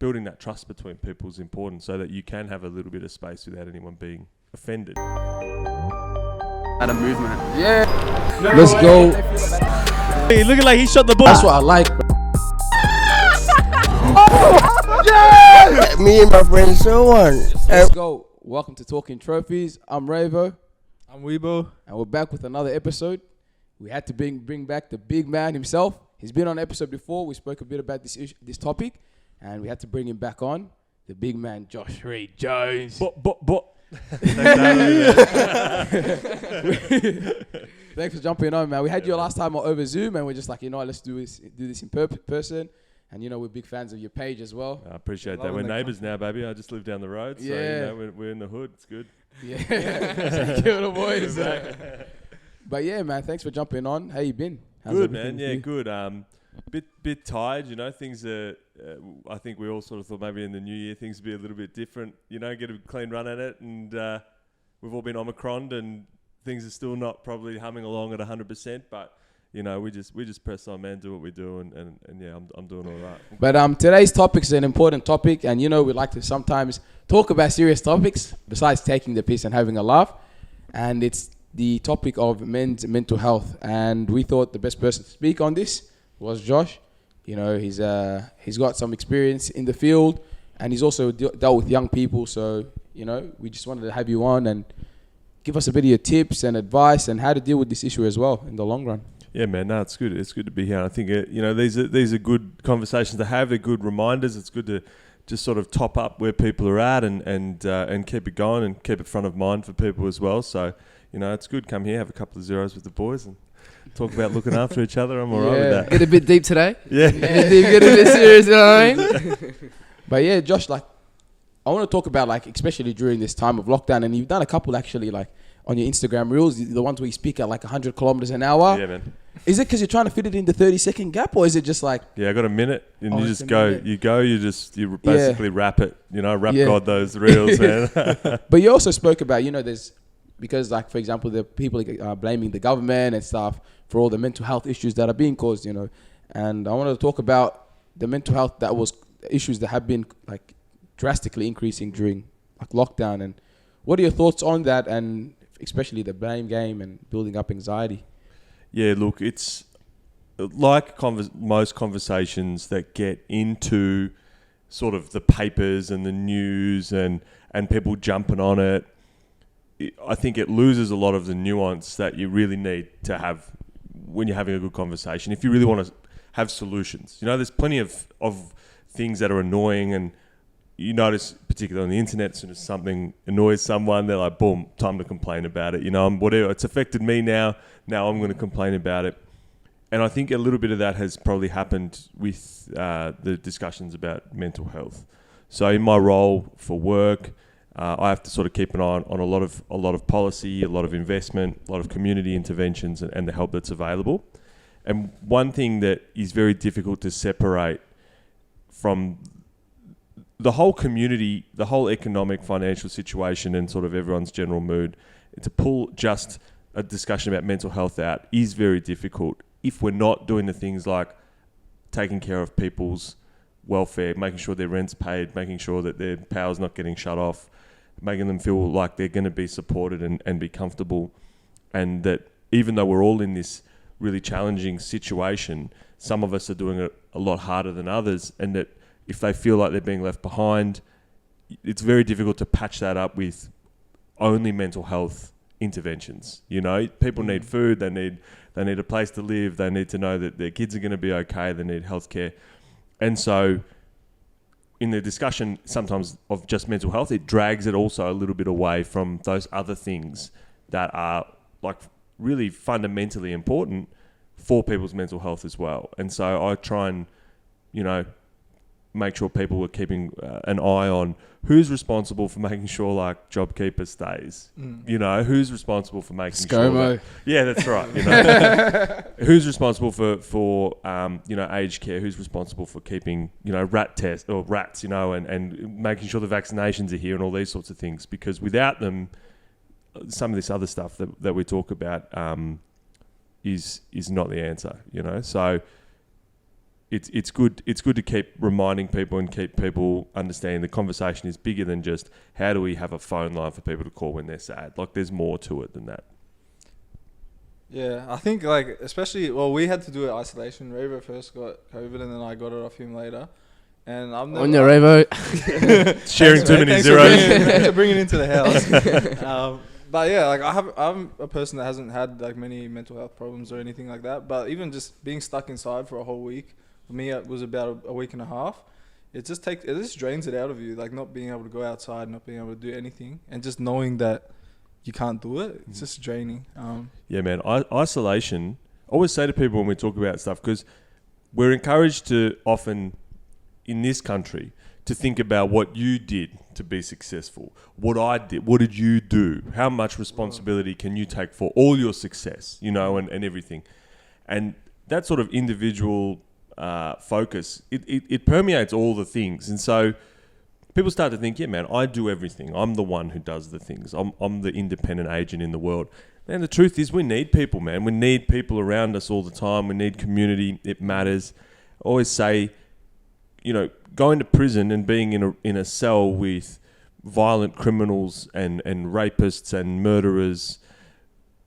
building that trust between people is important so that you can have a little bit of space without anyone being offended. At a movement. Yeah. Let's go. Hey, looking like he shot the ball. That's what I like, bro. Yeah! Me and my friend so on. Let's go. Welcome to Talking Trophies. I'm Ravo. I'm Weibo. And we're back with another episode. We had to bring back the big man himself. He's been on an episode before. We spoke a bit about this topic. And we had to bring him back on. The big man, Josh Reid Jones. Thanks for jumping on, man. We had you last time over Zoom, and we're just like, let's do this in person. And we're big fans of your page as well. I appreciate that. We're neighbours now, baby. I just live down the road, so we're in the hood. It's good. Yeah, kill the boys. But yeah, man, thanks for jumping on. How you been? How's good, man. Yeah, good. Bit tired. Things are. I think we all sort of thought maybe in the new year things would be a little bit different. Get a clean run at it, and we've all been Omicroned, and things are still not probably humming along at 100%. But we just press on, man, do what we do, and yeah, I'm doing all right. But today's topic is an important topic, and we like to sometimes talk about serious topics besides taking the piss and having a laugh, and it's the topic of men's mental health. And we thought the best person to speak on this was Josh. He's got some experience in the field, and he's also dealt with young people. So we just wanted to have you on and give us a bit of your tips and advice and how to deal with this issue as well in the long run. Yeah, man. No, it's good. It's good to be here. I think these are good conversations to have. They're good reminders. It's good to just sort of top up where people are at and keep it going and keep it front of mind for people as well. So it's good. Come here, have a couple of zeros with the boys, and talk about looking after each other. I'm all right with that. Get a bit deep today. Yeah. Get a bit serious, you know what I mean? But yeah, Josh, I want to talk about especially during this time of lockdown, and you've done a couple actually on your Instagram reels, the ones where you speak at 100 kilometers an hour. Yeah, man. Is it because you're trying to fit it in the 30-second gap, or is it just Yeah, I got a minute, and you just go. You go. You basically wrap it. God those reels, man. But you also spoke about because for example, the people are blaming the government and stuff for all the mental health issues that are being caused. And I wanted to talk about the mental health issues that have been drastically increasing during lockdown. And what are your thoughts on that, and especially the blame game and building up anxiety? Yeah, look, it's like most conversations that get into sort of the papers and the news and people jumping on it. I think it loses a lot of the nuance that you really need to have when you're having a good conversation. If you really want to have solutions, there's plenty of things that are annoying, and you notice, particularly on the internet, as soon as something annoys someone, they're like, boom, time to complain about it. Whatever, it's affected me now I'm going to complain about it. And I think a little bit of that has probably happened with the discussions about mental health. So in my role for work, I have to sort of keep an eye on a lot of policy, a lot of investment, a lot of community interventions, and the help that's available. And one thing that is very difficult to separate from the whole community, the whole economic, financial situation, and sort of everyone's general mood, to pull just a discussion about mental health out is very difficult if we're not doing the things like taking care of people's welfare, making sure their rent's paid, making sure that their power's not getting shut off, making them feel like they're going to be supported and be comfortable. And that even though we're all in this really challenging situation, some of us are doing it a lot harder than others, and that if they feel like they're being left behind, it's very difficult to patch that up with only mental health interventions. People need food, they need a place to live, they need to know that their kids are going to be okay, they need healthcare. And so in the discussion sometimes of just mental health, it drags it also a little bit away from those other things that are really fundamentally important for people's mental health as well. And so I try and, make sure people are keeping an eye on who's responsible for making sure JobKeeper stays. Who's responsible for making sure yeah, that's right. Who's responsible for aged care? Who's responsible for keeping rat tests or rats? And making sure the vaccinations are here and all these sorts of things. Because without them, some of this other stuff that we talk about is not the answer. So it's good to keep reminding people and keep people understanding the conversation is bigger than just how do we have a phone line for people to call when they're sad. Like there's more to it than that. Yeah, I think like especially we had to do it isolation. Revo first got COVID and then I got it off him later. And I'm never On your Revo. Sharing too many Thanks zeros. Thanks for bringing it into the house. But yeah, like I'm a person that hasn't had like many mental health problems or anything like that. But even just being stuck inside for a whole week, for me it was about a week and a half. It just drains it out of you, like not being able to go outside, not being able to do anything, and just knowing that you can't do it. It's just draining. Yeah, man. Isolation. I always say to people when we talk about stuff, because we're encouraged to often in this country to think about what you did to be successful, what I did, what did you do, how much responsibility can you take for all your success, and everything. And that sort of individual focus, it permeates all the things. And so people start to think, yeah, man, I do everything. I'm the one who does the things. I'm the independent agent in the world. Man, the truth is we need people, man. We need people around us all the time. We need community. It matters. I always say, going to prison and being in a cell with violent criminals and rapists and murderers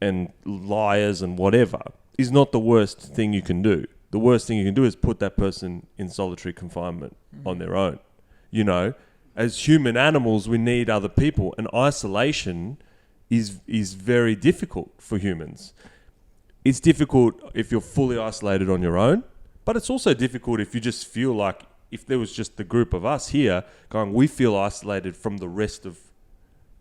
and liars and whatever is not the worst thing you can do. The worst thing you can do is put that person in solitary confinement on their own. As human animals, we need other people, and isolation is very difficult for humans. It's difficult if you're fully isolated on your own, but it's also difficult if you just feel like if there was just the group of us here going, we feel isolated from the rest of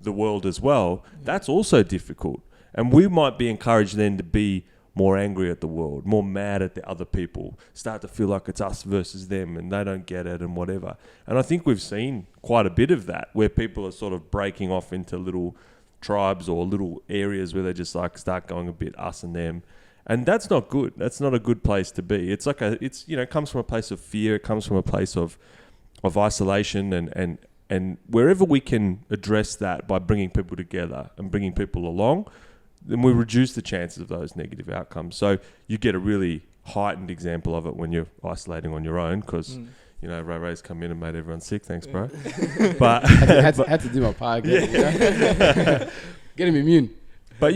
the world as well. Yeah. That's also difficult. And we might be encouraged then to be more angry at the world, more mad at the other people, start to feel like it's us versus them and they don't get it and whatever. And I think we've seen quite a bit of that where people are sort of breaking off into little tribes or little areas where they just like start going a bit us and them. And that's not good. That's not a good place to be. It's like it comes from a place of fear. It comes from a place of isolation and wherever we can address that by bringing people together and bringing people along, then we reduce the chances of those negative outcomes. So you get a really heightened example of it when you're isolating on your own because, Ray Ray's come in and made everyone sick. Thanks, bro. But I had to do my part again. Yeah. Get him immune. But,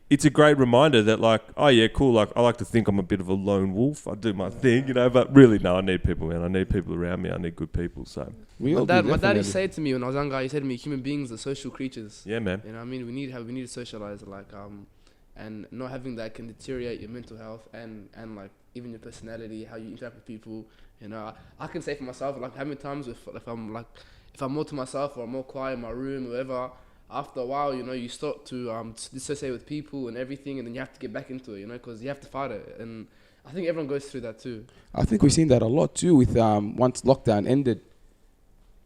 it's a great reminder that like, oh yeah, cool. Like I like to think I'm a bit of a lone wolf. I do my thing, but really, no, I need people, man. I need people around me. I need good people. So my dad used to say to me when I was younger, he said to me, human beings are social creatures. Yeah, man. You know what I mean? We need to socialize, and not having that can deteriorate your mental health and like even your personality, how you interact with people. I can say for myself, like how many times if I'm more to myself or I'm more quiet in my room or whatever, after a while, you start to dissociate with people and everything, and then you have to get back into it, because you have to fight it. And I think everyone goes through that too. I think we've seen that a lot too with once lockdown ended.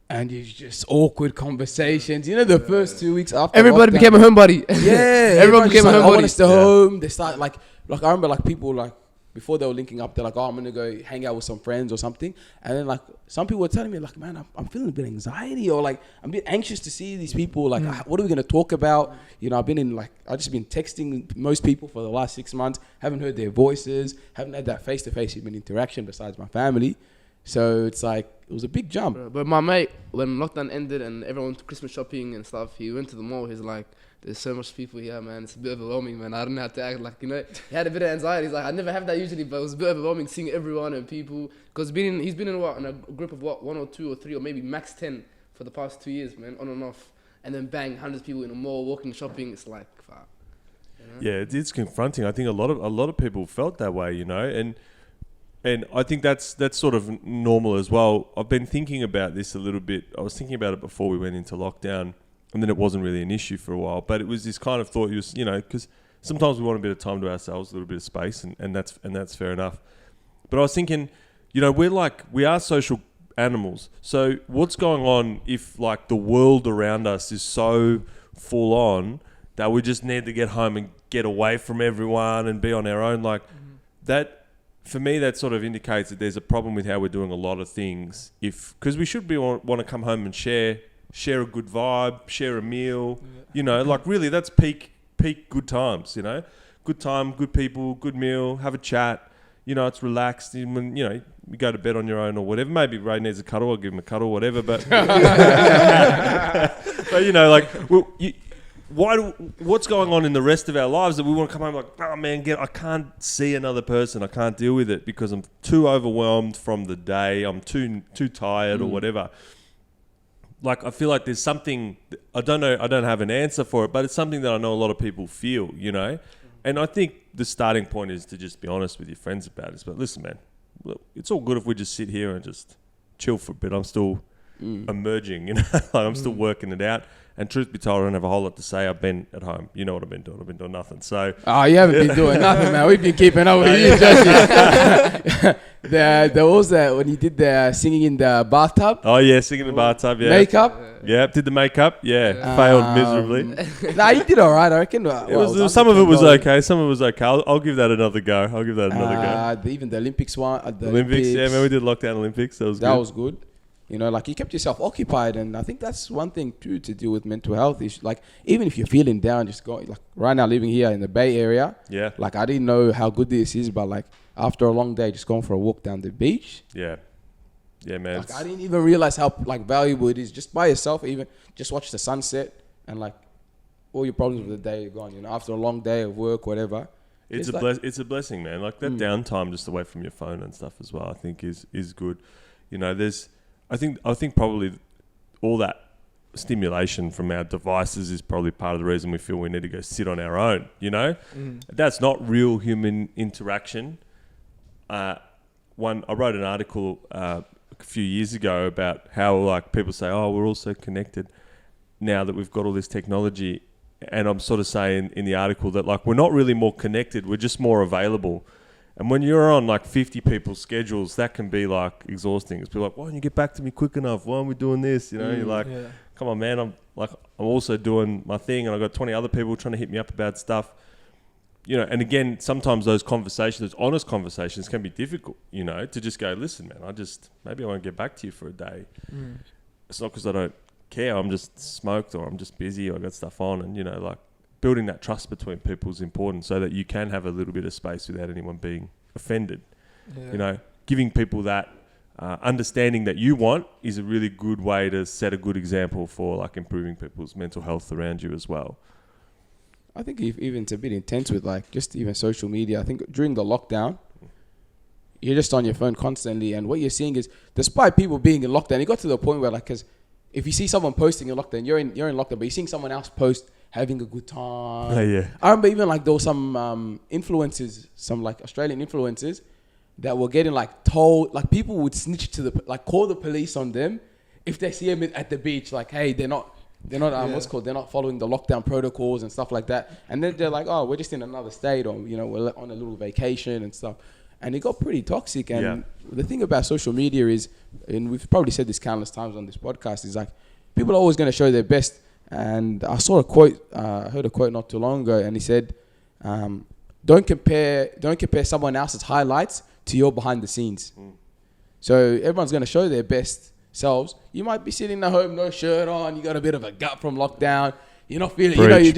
And it's just awkward conversations. The first 2 weeks after everybody lockdown, became a homebody. Yeah, everyone became a homebody. I want to stay home. They start like I remember like people like before they were linking up, they're like, oh, I'm gonna go hang out with some friends or something. And then like some people were telling me like, man, I'm feeling a bit of anxiety or like I'm a bit anxious to see these people. Like, what are we gonna talk about? I've just been texting most people for the last 6 months. Haven't heard their voices. Haven't had that face-to-face human interaction besides my family. So it's like it was a big jump. But my mate, when lockdown ended and everyone went to Christmas shopping and stuff, he went to the mall. He's like, there's so much people here, man. It's a bit overwhelming, man. I don't know how to act. Like, he had a bit of anxiety. He's like, I never have that usually, but it was a bit overwhelming seeing everyone and people. Because he's been in a group of 1 or 2 or 3 or maybe max 10 for the past 2 years, man, on and off. And then bang, hundreds of people in a mall walking, shopping. It's like, fuck. Yeah, it's confronting. I think a lot of people felt that way, and I think that's sort of normal as well. I've been thinking about this a little bit. I was thinking about it before we went into lockdown. And then it wasn't really an issue for a while, but it was this kind of thought, because sometimes we want a bit of time to ourselves, a little bit of space, and that's fair enough. But I was thinking, we are social animals. So what's going on if like the world around us is so full on that we just need to get home and get away from everyone and be on our own? Like that, for me, that sort of indicates that there's a problem with how we're doing a lot of things. Because we should want to come home and share a good vibe, share a meal, like really that's peak good times, good time, good people, good meal, have a chat, you know, it's relaxed. And when, you know, you go to bed on your own or whatever. Maybe Ray needs a cuddle. I'll give him a cuddle, whatever. But, but you know, like, what's going on in the rest of our lives that we want to come home like, oh man, I can't see another person. I can't deal with it because I'm too overwhelmed from the day. I'm too tired or whatever. Like, I feel like there's something, I don't know, I don't have an answer for it, but it's something that I know a lot of people feel, you know? And I think the starting point is to just be honest with your friends about it. But listen, man, look, it's all good if we just sit here and just chill for a bit. I'm still emerging, you know? Like, I'm still working it out. And truth be told, I don't have a whole lot to say. I've been at home. You know what I've been doing. I've been doing nothing. So. Oh, you haven't been doing nothing, man. We've been keeping up with you, Josie. There was that when you did the singing in the bathtub. Oh, yeah, singing in the bathtub, yeah. Makeup. Yeah, did the makeup. Yeah, failed miserably. Nah, you did all right, I reckon. Some of it was okay. Some of it was okay. I'll give that another go. Even the Olympics one. The Olympics, yeah, man, we did lockdown Olympics. That was good. You know, like, you kept yourself occupied, and I think that's one thing too to deal with mental health is like, even if you're feeling down, just go, like, right now living here in the Bay Area. Yeah. Like, I didn't know how good this is, but like after a long day, just going for a walk down the beach. Yeah. Yeah, man. Like, I didn't even realize how like valuable it is just by yourself. Even just watch the sunset and like all your problems of the day are gone. You know, after a long day of work, whatever. It's a blessing, man. Like that downtime just away from your phone and stuff as well, I think is good. You know, I think probably all that stimulation from our devices is probably part of the reason we feel we need to go sit on our own, you know? That's not real human interaction. I wrote an article a few years ago about how, like, people say, oh, we're all so connected now that we've got all this technology. And I'm sort of saying in the article that, like, we're not really more connected, we're just more available. And when you're on like 50 people's schedules, that can be like exhausting. It's like, why don't you get back to me quick enough? Why aren't we doing this? You know, you're like, come on, man. I'm also doing my thing, and I've got 20 other people trying to hit me up about stuff. You know, and again, sometimes those conversations, those honest conversations, can be difficult. You know, to just go, listen, man, maybe I won't get back to you for a day. It's not because I don't care. I'm just smoked, or I'm just busy, or I got stuff on, and you know, like. Building that trust between people is important so that you can have a little bit of space without anyone being offended. You know, giving people that understanding that you want is a really good way to set a good example for like improving people's mental health around you as well. I think even it's a bit intense with like just even social media. I think during the lockdown, you're just on your phone constantly, and what you're seeing is, despite people being in lockdown, it got to the point where, like, because if you see someone posting in lockdown, you're in lockdown, but you're seeing someone else post having a good time. Oh, yeah. I remember even like there were some influencers, some like Australian influencers that were getting like told, like people would snitch to call the police on them if they see them at the beach, like, hey, they're not they're not following the lockdown protocols and stuff like that. And then they're like, oh, we're just in another state, or, you know, we're on a little vacation and stuff. And it got pretty toxic. And the thing about social media is, and we've probably said this countless times on this podcast, is like, people are always going to show their best. And I saw a quote, I heard a quote not too long ago, and he said, don't compare someone else's highlights to your behind the scenes. So everyone's going to show their best selves. You might be sitting at home, no shirt on, you got a bit of a gut from lockdown, you're not feeling, you're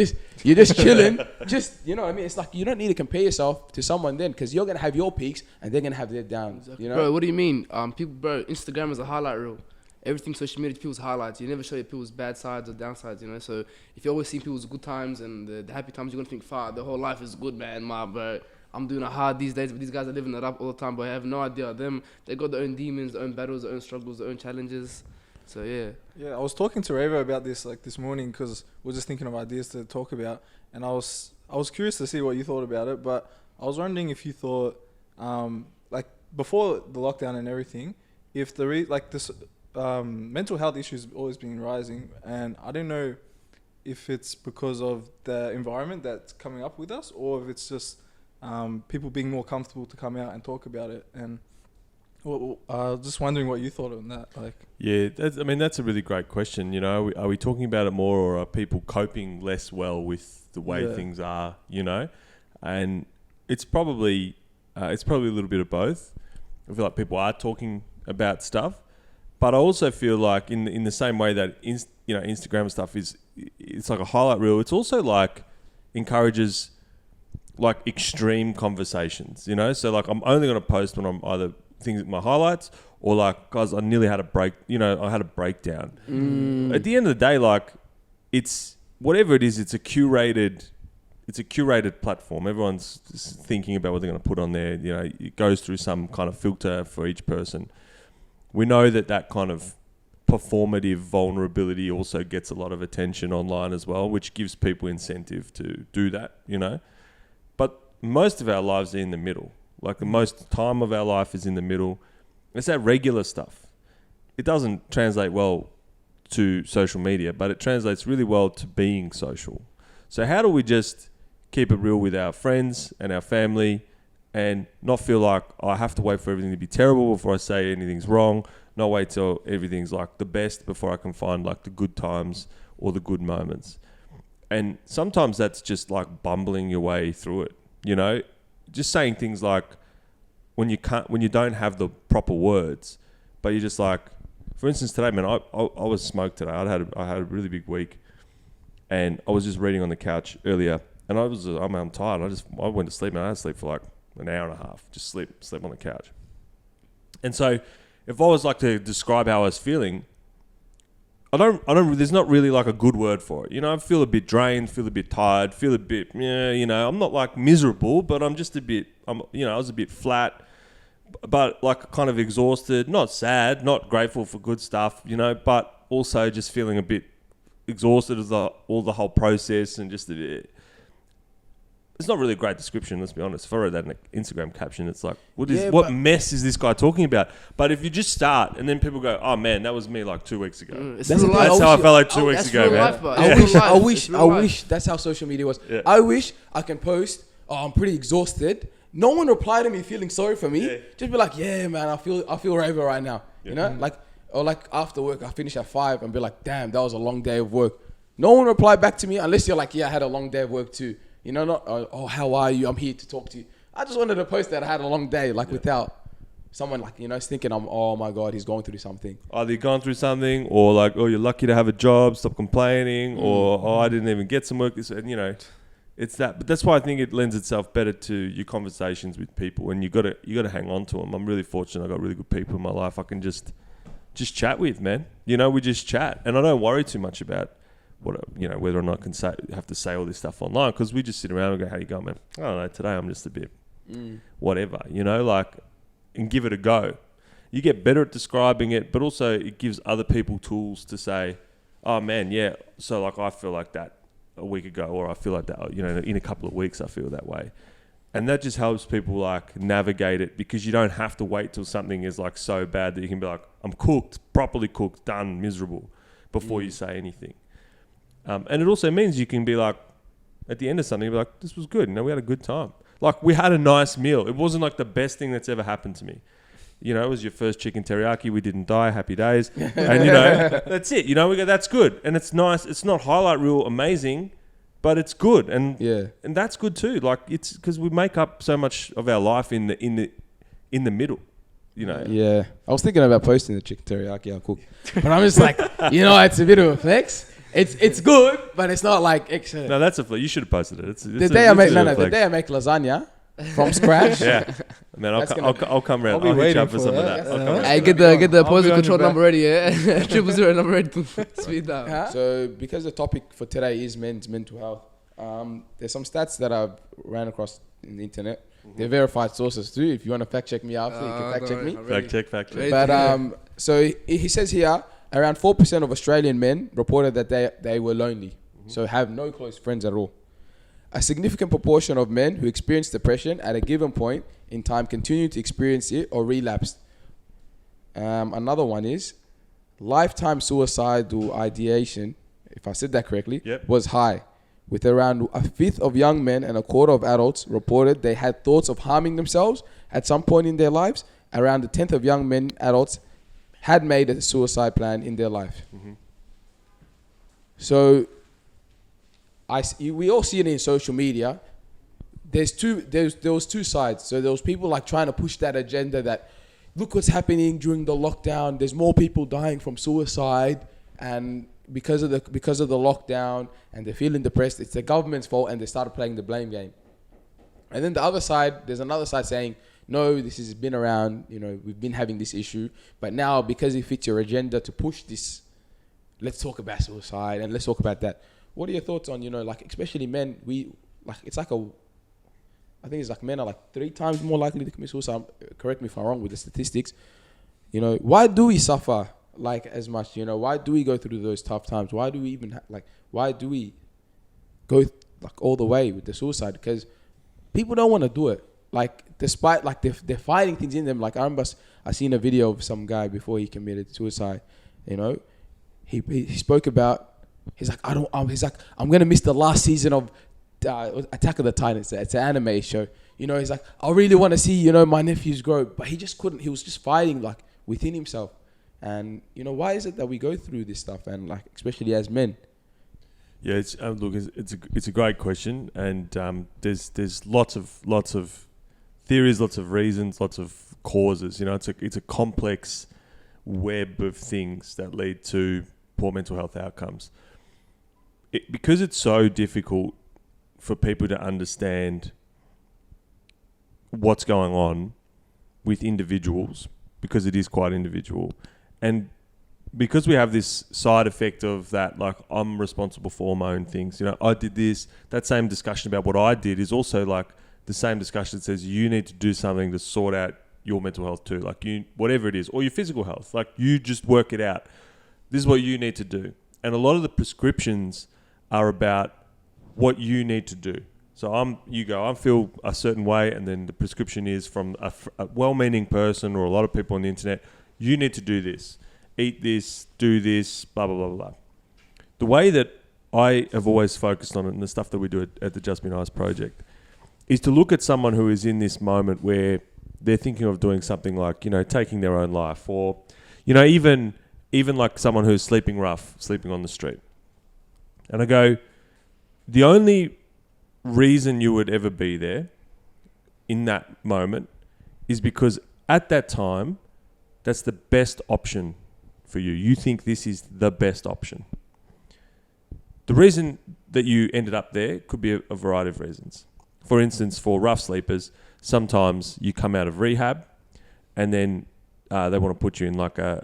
just chilling. Just, you know what I mean? It's like, you don't need to compare yourself to someone then, because you're going to have your peaks and they're going to have their downs. Exactly. You know? Bro, what do you mean? Instagram is a highlight reel. Everything social media is people's highlights. You never show your people's bad sides or downsides, you know? So if you always see people's good times and the happy times, you're going to think, fuck, their whole life is good, man. Bro, I'm doing it hard these days, but these guys are living it up all the time, but I have no idea. They got their own demons, their own battles, their own struggles, their own challenges. So, yeah. Yeah, I was talking to Ravo about this like this morning, because we're just thinking of ideas to talk about. And I was curious to see what you thought about it, but I was wondering if you thought, like before the lockdown and everything, if this mental health issues always been rising, and I don't know if it's because of the environment that's coming up with us, or if it's just people being more comfortable to come out and talk about it. And just wondering what you thought on that. Like, yeah, that's a really great question. You know, are we talking about it more, or are people coping less well with the way things are? You know, and it's probably a little bit of both. I feel like people are talking about stuff, but I also feel like in the same way that Instagram stuff it's like a highlight reel. It's also like encourages like extreme conversations, you know? So like I'm only going to post when I'm either things my highlights or like, guys, I nearly had a break, you know, I had a breakdown. At the end of the day, like it's whatever it is, it's a curated platform. Everyone's thinking about what they're going to put on there. You know, it goes through some kind of filter for each person. We know that kind of performative vulnerability also gets a lot of attention online as well, which gives people incentive to do that, you know. But most of our lives are in the middle. Like the most time of our life is in the middle. It's that regular stuff. It doesn't translate well to social media, but it translates really well to being social. So how do we just keep it real with our friends and our family and not feel like I have to wait for everything to be terrible before I say anything's wrong, not wait till everything's like the best before I can find like the good times or the good moments. And sometimes that's just like bumbling your way through it, you know, just saying things like when you don't have the proper words, but you're just like, for instance, today, man, I was smoked today. I had a really big week, and I was just reading on the couch earlier, and I'm tired. I went to sleep, man. I had to sleep for like an hour and a half, just sleep on the couch. And so, if I was like to describe how I was feeling, I don't. There's not really like a good word for it. You know, I feel a bit drained, feel a bit tired, feel a bit, you know, I'm not like miserable, but I'm just a bit. I was a bit flat, but like kind of exhausted, not sad, not grateful for good stuff, you know, but also just feeling a bit exhausted of the whole process and just a bit. It's not really a great description, let's be honest. If I wrote that in an Instagram caption, it's like, what mess is this guy talking about? But if you just start and then people go, oh man, that was me like 2 weeks ago. That's how I felt like 2 weeks ago, man. I wish that's how social media was. Yeah. I wish I can post, I'm pretty exhausted. No one reply to me feeling sorry for me. Yeah. Just be like, yeah, man, I feel raver right now. Yeah. You know, like after work, I finish at 5 and be like, damn, that was a long day of work. No one reply back to me unless you're like, yeah, I had a long day of work too. You know, not, oh, how are you? I'm here to talk to you. I just wanted to post that I had a long day, like without someone like, you know, thinking oh my God, he's going through something. Either you're going through something or like, oh, you're lucky to have a job, stop complaining, or, oh, I didn't even get some work. And, you know, it's that. But that's why I think it lends itself better to your conversations with people, and you got to hang on to them. I'm really fortunate. I got really good people in my life I can just chat with, man. You know, we just chat, and I don't worry too much about whether or not I can have to say all this stuff online, because we just sit around and go, how you going, man? I don't know, today I'm just a bit whatever, you know, like, and give it a go. You get better at describing it, but also it gives other people tools to say, oh man, yeah, so like I feel like that a week ago, or I feel like that, you know, in a couple of weeks I feel that way. And that just helps people like navigate it, because you don't have to wait till something is like so bad that you can be like, I'm cooked, properly cooked, done, miserable, before you say anything. And it also means you can be like, at the end of something, be like, this was good. You know, we had a good time. Like, we had a nice meal. It wasn't like the best thing that's ever happened to me. You know, it was your first chicken teriyaki. We didn't die. Happy days. And, you know, that's it. You know, we go, that's good. And it's nice. It's not highlight reel amazing, but it's good. And and that's good too. Like, it's because we make up so much of our life in the middle. You know. Yeah. I was thinking about posting the chicken teriyaki I cooked. But I'm just like, you know, it's a bit of a flex. It's good, but it's not like extra. No, that's a flex. You should have posted it. The day I make lasagna from scratch. Yeah, man, I'll come round. I'll hit you up for some of that. Hey, get the opposing control number ready, yeah. 000 number ready to speed down. Huh? So, because the topic for today is men's mental health, there's some stats that I've ran across in the internet. They're verified sources too. If you want to fact check me after, you can fact check me. Fact check. But so he says here, around 4% of Australian men reported that they were lonely, so have no close friends at all. A significant proportion of men who experience depression at a given point in time continue to experience it or relapse. Another one is lifetime suicidal ideation, if I said that correctly, was high, with around a fifth of young men and a quarter of adults reported they had thoughts of harming themselves at some point in their lives. Around a tenth of young men, adults, had made a suicide plan in their life. So we all see it in social media. There was two sides. So there was people like trying to push that agenda that, look what's happening during the lockdown. There's more people dying from suicide, and because of the lockdown, and they're feeling depressed, it's the government's fault, and they started playing the blame game. And then the other side, there's another side saying, no, this has been around, you know, we've been having this issue, but now because it fits your agenda to push this, let's talk about suicide and let's talk about that. What are your thoughts on, you know, like, especially men, it's like I think it's like men are like 3 times more likely to commit suicide. Correct me if I'm wrong with the statistics. You know, why do we suffer like as much? You know, why do we go through those tough times? Why do we even why do we go like all the way with the suicide? Because people don't want to do it. Like, despite like they're fighting things in them. Like, I remember I seen a video of some guy before he committed suicide. You know, he spoke about, he's like, I'm gonna miss the last season of Attack of the Titans. It's an anime show. You know, he's like, I really want to see, you know, my nephews grow, but he just couldn't. He was just fighting like within himself. And you know, why is it that we go through this stuff, and like especially as men? Yeah, it's a great question, and there's lots of theories, lots of reasons, lots of causes. You know, it's a complex web of things that lead to poor mental health outcomes. Because it's so difficult for people to understand what's going on with individuals, because it is quite individual, and because we have this side effect of that, like, I'm responsible for all my own things. You know, I did this. That same discussion about what I did is also like the same discussion that says you need to do something to sort out your mental health too. Like, you, whatever it is, or your physical health, like, you just work it out. This is what you need to do. And a lot of the prescriptions are about what you need to do. So I feel a certain way, and then the prescription is from a well-meaning person or a lot of people on the internet. You need to do this. Eat this, do this, blah, blah, blah, blah. The way that I have always focused on it, and the stuff that we do at the Just Be Nice project, is to look at someone who is in this moment where they're thinking of doing something like, you know, taking their own life, or, you know, even like someone who's sleeping rough, sleeping on the street. And I go, the only reason you would ever be there in that moment is because at that time, that's the best option for you. You think this is the best option. The reason that you ended up there could be a variety of reasons. For instance, for rough sleepers, sometimes you come out of rehab and then they want to put you in like a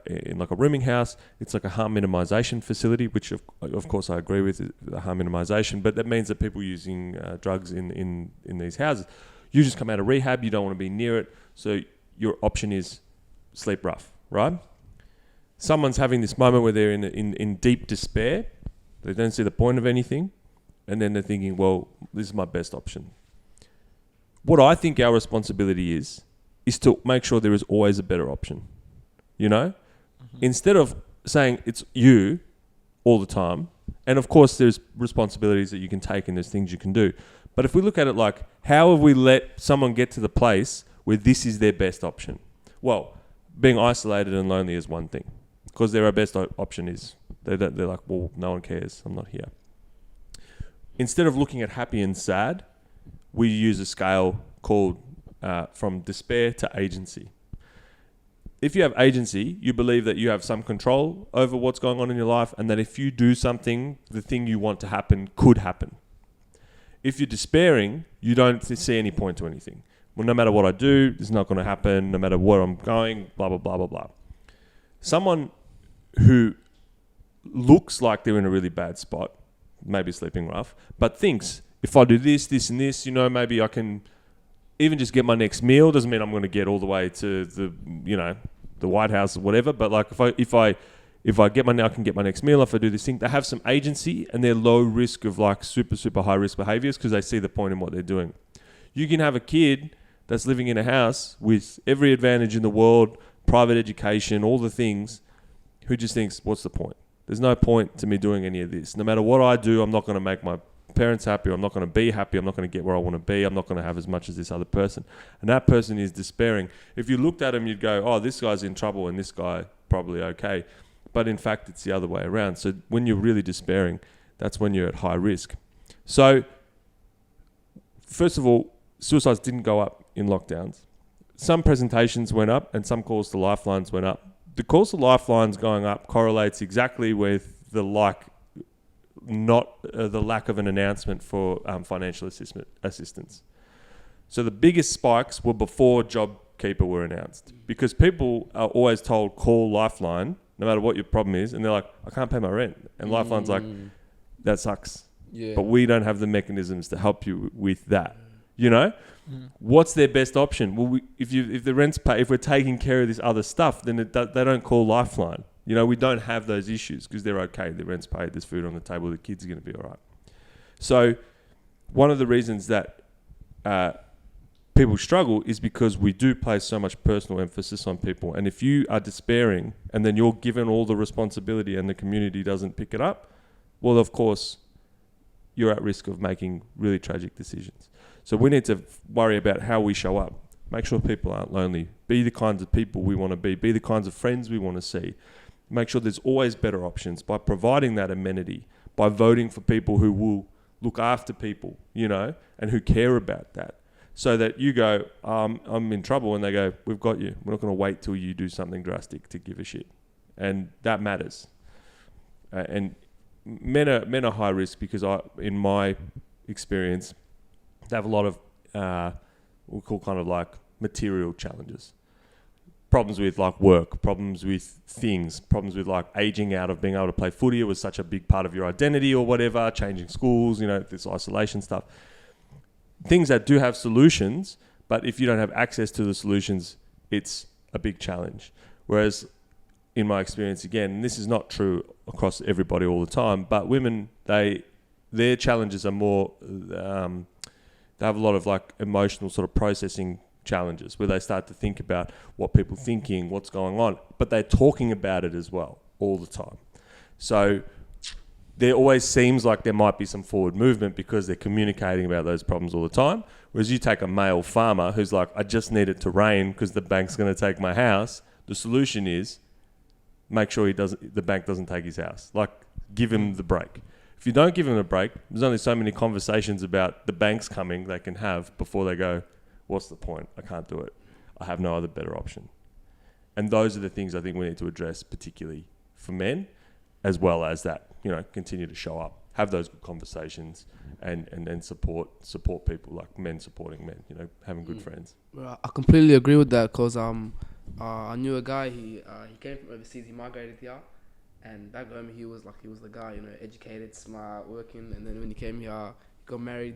rooming house. It's like a harm minimization facility, which of course I agree with, the harm minimization, but that means that people using drugs in these houses, you just come out of rehab, you don't want to be near it, so your option is sleep rough, right? Someone's having this moment where they're in deep despair, they don't see the point of anything, and then they're thinking, well, this is my best option. What I think our responsibility is to make sure there is always a better option, you know? Mm-hmm. Instead of saying it's you all the time, and of course there's responsibilities that you can take and there's things you can do, but if we look at it like, how have we let someone get to the place where this is their best option? Well, being isolated and lonely is one thing, because their best option is they're like, well, no one cares, I'm not here. Instead of looking at happy and sad, we use a scale called from despair to agency. If you have agency, you believe that you have some control over what's going on in your life, and that if you do something, the thing you want to happen could happen. If you're despairing, you don't see any point to anything. Well, no matter what I do, it's not going to happen. No matter where I'm going, blah, blah, blah, blah, blah. Someone who looks like they're in a really bad spot, maybe sleeping rough, but thinks, if I do this, this, and this, you know, maybe I can even just get my next meal. Doesn't mean I'm going to get all the way to the, you know, the White House or whatever. But like, if I can get my next meal. If I do this thing, they have some agency, and they're low risk of like super, super high risk behaviors because they see the point in what they're doing. You can have a kid that's living in a house with every advantage in the world, private education, all the things, who just thinks, what's the point? There's no point to me doing any of this. No matter what I do, I'm not going to make my parents happy, or I'm not going to be happy, I'm not going to get where I want to be, I'm not going to have as much as this other person. And that person is despairing. If you looked at him, you'd go, oh, this guy's in trouble and this guy probably okay. But in fact, it's the other way around. So when you're really despairing, that's when you're at high risk. So first of all, suicides didn't go up in lockdowns. Some presentations went up and some calls to lifelines went up. The calls to lifelines going up correlates exactly with the lack of an announcement for financial assistance. So the biggest spikes were before JobKeeper were announced, because people are always told call Lifeline no matter what your problem is, and they're like, I can't pay my rent, and Lifeline's like, that sucks. Yeah. But we don't have the mechanisms to help you with that. You know, what's their best option? Well, if the rent's paid, if we're taking care of this other stuff, then they don't call Lifeline. You know, we don't have those issues because they're okay. The rent's paid, there's food on the table, the kids are going to be all right. So one of the reasons that people struggle is because we do place so much personal emphasis on people. And if you are despairing and then you're given all the responsibility and the community doesn't pick it up, well, of course, you're at risk of making really tragic decisions. So we need to worry about how we show up. Make sure people aren't lonely. Be the kinds of people we want to be. Be the kinds of friends we want to see. Make sure there's always better options by providing that amenity, by voting for people who will look after people, you know, and who care about that. So that you go, I'm in trouble, and they go, we've got you. We're not going to wait till you do something drastic to give a shit. And that matters. And men are high risk because in my experience, they have a lot of we call kind of like material challenges. Problems with like work, problems with things, problems with like aging out of being able to play footy. It was such a big part of your identity or whatever, changing schools, you know, this isolation stuff. Things that do have solutions, but if you don't have access to the solutions, it's a big challenge. Whereas in my experience, again, and this is not true across everybody all the time, but women, their challenges are more, they have a lot of like emotional sort of processing challenges where they start to think about what people are thinking, what's going on, but they're talking about it as well all the time. So there always seems like there might be some forward movement because they're communicating about those problems all the time. Whereas you take a male farmer who's like, I just need it to rain because the bank's going to take my house. The solution is make sure the bank doesn't take his house. Like, give him the break. If you don't give him a break, there's only so many conversations about the banks coming they can have before they go, what's the point? I can't do it. I have no other better option. And those are the things I think we need to address, particularly for men, as well as that, you know, continue to show up, have those good conversations, and support people, like men supporting men, you know, having good friends. Well, I completely agree with that because I knew a guy, he came from overseas, he migrated here, and back home he was the guy, you know, educated, smart, working, and then when he came here, he got married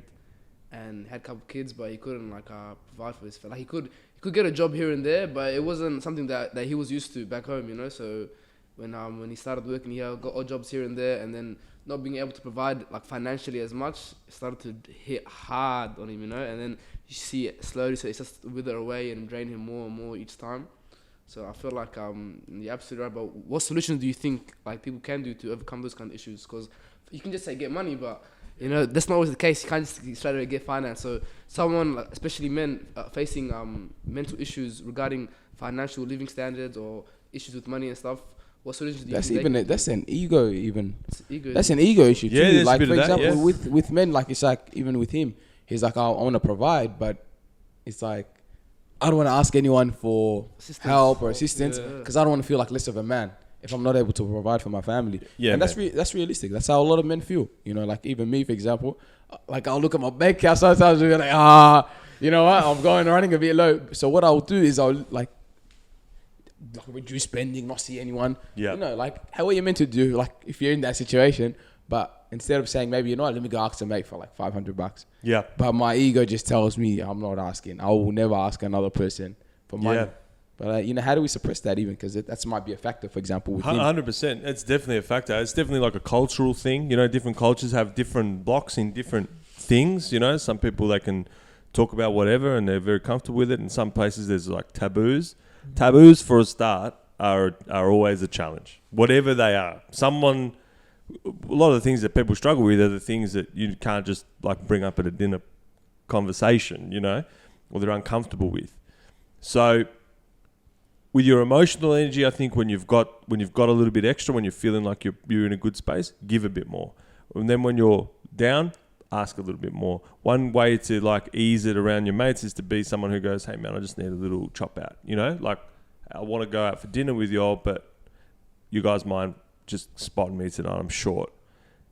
and had a couple kids, but he couldn't provide for his family. Like he could get a job here and there, but it wasn't something that he was used to back home, you know. So when he started working here, got odd jobs here and there, and then not being able to provide like financially as much, it started to hit hard on him, you know. And then you see it slowly, so it's just wither away and drain him more and more each time. So I feel like you're absolutely right. But what solutions do you think like people can do to overcome those kind of issues? Because you can just say get money, but you know that's not always the case. You can't just straight away get finance. So someone, like, especially men, facing mental issues regarding financial living standards or issues with money and stuff. What solutions do you think? That's an ego even. Ego. That's an ego issue too. Yeah, like for example, that, yeah. with men, like it's like even with him, he's like, I want to provide, but it's like I don't want to ask anyone for help or assistance because I don't want to feel like less of a man if I'm not able to provide for my family. Yeah, and that's realistic. That's how a lot of men feel. You know, like even me, for example, like I'll look at my bank account sometimes and be like, you know what, I'm running a bit low. So what I'll do is I'll like reduce spending, not see anyone. Yeah. You know, like how are you meant to do? Like if you're in that situation, but instead of saying maybe, you know what, let me go ask a mate for like $500. Yeah. But my ego just tells me I'm not asking. I will never ask another person for money. Yeah. But you know, how do we suppress that even? Because that might be a factor, for example, with him. 100%. It's definitely a factor. It's definitely like a cultural thing. You know, different cultures have different blocks in different things. You know, some people, they can talk about whatever and they're very comfortable with it. In some places there's like taboos. Taboos, for a start, are always a challenge, whatever they are. A lot of the things that people struggle with are the things that you can't just like bring up at a dinner conversation, you know, or they're uncomfortable with. So with your emotional energy, I think when you've got a little bit extra, when you're feeling like you're in a good space, give a bit more. And then when you're down, ask a little bit more. One way to like ease it around your mates is to be someone who goes, hey man, I just need a little chop out, you know, like I want to go out for dinner with you all, but you guys mind just spotting me tonight, I'm short.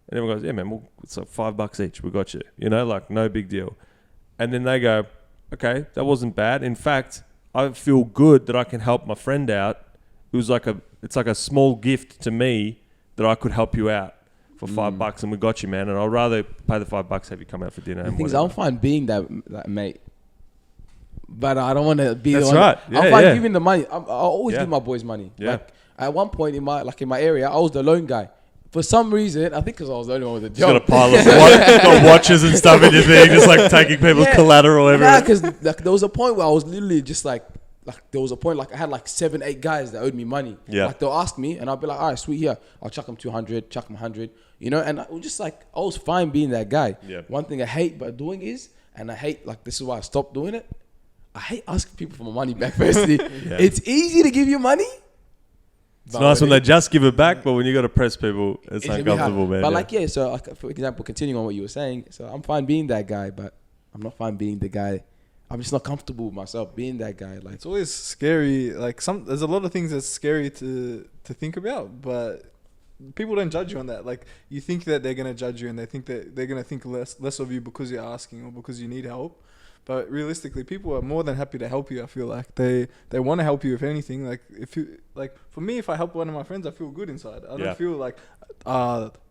And everyone goes, yeah man, it's like $5 each, we got you, you know, like no big deal. And then they go, okay, that wasn't bad. In fact, I feel good that I can help my friend out. It's like a small gift to me that I could help you out for $5, and we got you, man. And I'd rather pay the $5, have you come out for dinner. The thing is, I'm fine being that mate, but I don't want to be That's the one. right. I'm Yeah, fine yeah. giving the money. I'll always Yeah. give my boys money. Yeah. Like at one point in my area, I was the lone guy. For some reason, I think because I was the only one with a Just got a job. pile of got watches and stuff in your thing, just like taking people's collateral everywhere. because like, there was a point where I was literally just like there was a point like I had like 7-8 guys that owed me money. Yeah. Like they'll ask me and I'll be like, all right, sweet, here. I'll chuck them 200, chuck them 100, you know. And I was just like, I was fine being that guy. Yeah. One thing I hate about doing is, and I hate, like, this is why I stopped doing it. I hate asking people for my money back. Firstly, it's easy to give you money. It's nice when they just give it back, but when you got to press people, it's It can be uncomfortable, hard. man. But like, so like, for example, continuing on what you were saying, so I'm fine being that guy, but I'm not fine being the guy. I'm just not comfortable with myself being that guy. Like, It's always scary. Like there's a lot of things that's scary to think about, but people don't judge you on that. Like you think that they're gonna judge you, and they think that they're gonna think less of you because you're asking or because you need help. But realistically, people are more than happy to help you. I feel like they want to help you. If anything, like if you like for me, if I help one of my friends, I feel good inside. I don't feel like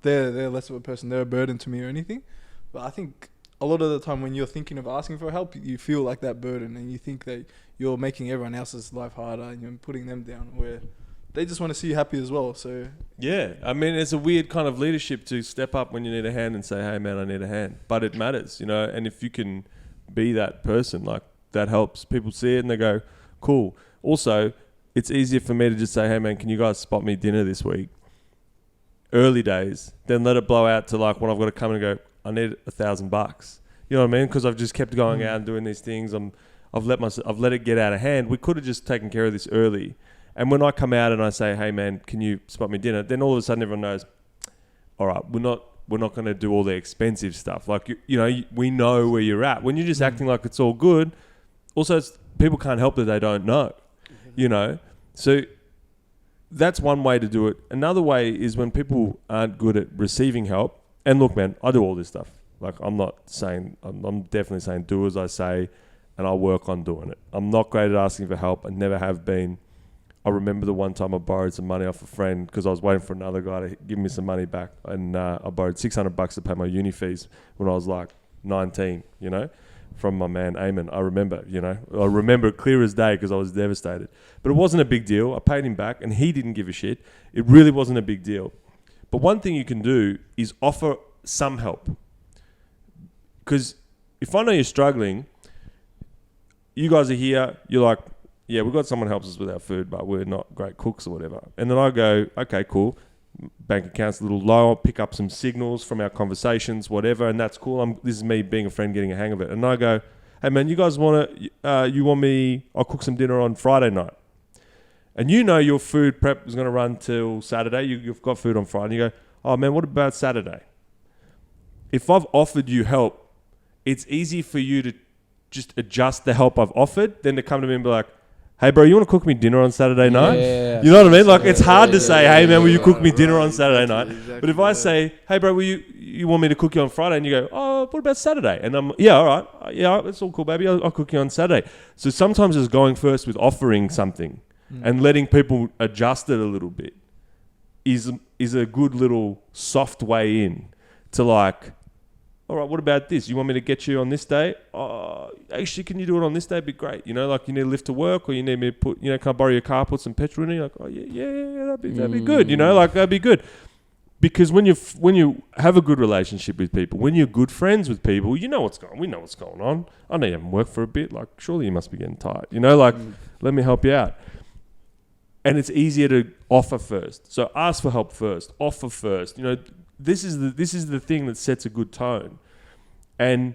they're less of a person. They're a burden to me or anything. But I think a lot of the time when you're thinking of asking for help, you feel like that burden, and you think that you're making everyone else's life harder and you're putting them down, where they just want to see you happy as well. So yeah, I mean, it's a weird kind of leadership to step up when you need a hand and say, hey, man, I need a hand. But it matters, you know, and if you can be that person, like, that helps. People see it and they go, cool. Also, it's easier for me to just say, hey, man, can you guys spot me dinner this week? Early days, then let it blow out to like when I've got to come and go, I need $1,000. You know what I mean? Because I've just kept going out and doing these things. I've let it get out of hand. We could have just taken care of this early. And when I come out and I say, hey, man, can you spot me dinner? Then all of a sudden everyone knows, all right, we're not going to do all the expensive stuff. Like, you know, we know where you're at. When you're just acting like it's all good, also people can't help that they don't know, you know. So that's one way to do it. Another way is when people aren't good at receiving help. And look, man, I do all this stuff. Like, I'm definitely saying do as I say, and I'll work on doing it. I'm not great at asking for help. I never have been. I remember the one time I borrowed some money off a friend because I was waiting for another guy to give me some money back. And I borrowed $600 to pay my uni fees when I was like 19, you know, from my man Eamon. I remember it clear as day because I was devastated. But it wasn't a big deal. I paid him back and he didn't give a shit. It really wasn't a big deal. But one thing you can do is offer some help. Because if I know you're struggling, you guys are here, you're like, yeah, we've got someone who helps us with our food, but we're not great cooks or whatever. And then I go, okay, cool. Bank account's a little low. I'll pick up some signals from our conversations, whatever, and that's cool. This is me being a friend, getting a hang of it. And I go, hey, man, you guys want me, I'll cook some dinner on Friday night. And you know your food prep is going to run till Saturday. You've got food on Friday. You go, oh, man, what about Saturday? If I've offered you help, it's easy for you to just adjust the help I've offered than to come to me and be like, hey, bro, you want to cook me dinner on Saturday night? Yeah. You know what I mean? Like, it's hard to say, hey, man, will you cook me dinner on Saturday night? Exactly, But if I say, hey, bro, will you want me to cook you on Friday? And you go, oh, what about Saturday? And I'm, yeah, all right. Yeah, that's all cool, baby. I'll cook you on Saturday. So sometimes it's going first with offering something and letting people adjust it a little bit is a good little soft way in to like, all right, what about this? You want me to get you on this day? Actually, can you do it on this day? It'd be great. You know, like you need a lift to work or you need me to put, you know, can I borrow your car, put some petrol in it? You're like, oh, yeah, that'd be good. You know, like that'd be good. Because when you have a good relationship with people, when you're good friends with people, we know what's going on. I know you haven't worked for a bit. Like, surely you must be getting tired. You know, like, let me help you out. And it's easier to offer first. So ask for help first. Offer first. You know, this is the thing that sets a good tone. And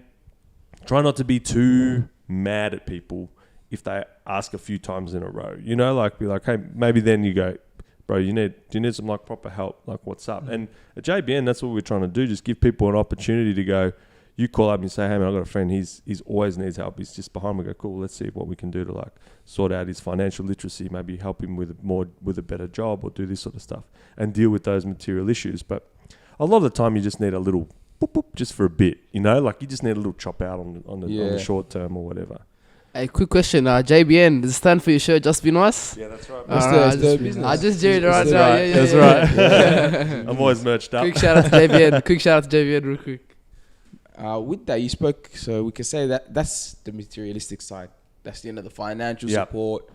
try not to be too mad at people if they ask a few times in a row. You know, like be like, hey, maybe then you go, bro, do you need some like proper help? Like, what's up? And at JBN, that's what we're trying to do. Just give people an opportunity to go. You call up and say, hey man, I've got a friend. He's always needs help. He's just behind me. Go, cool. Let's see what we can do to like sort out his financial literacy. Maybe help him with a better job or do this sort of stuff and deal with those material issues. But a lot of the time, you just need a little boop, boop, just for a bit. You know, like you just need a little chop out on the short term or whatever. Hey, quick question. JBN, does it stand for your shirt? Just be nice. Yeah, that's right. Alright, I just did it right now. Yeah, That's right. I'm always merched up. Quick shout out to JBN. Quick shout out to JBN, real quick. With that, you spoke, so we can say that that's the materialistic side. That's the financial support.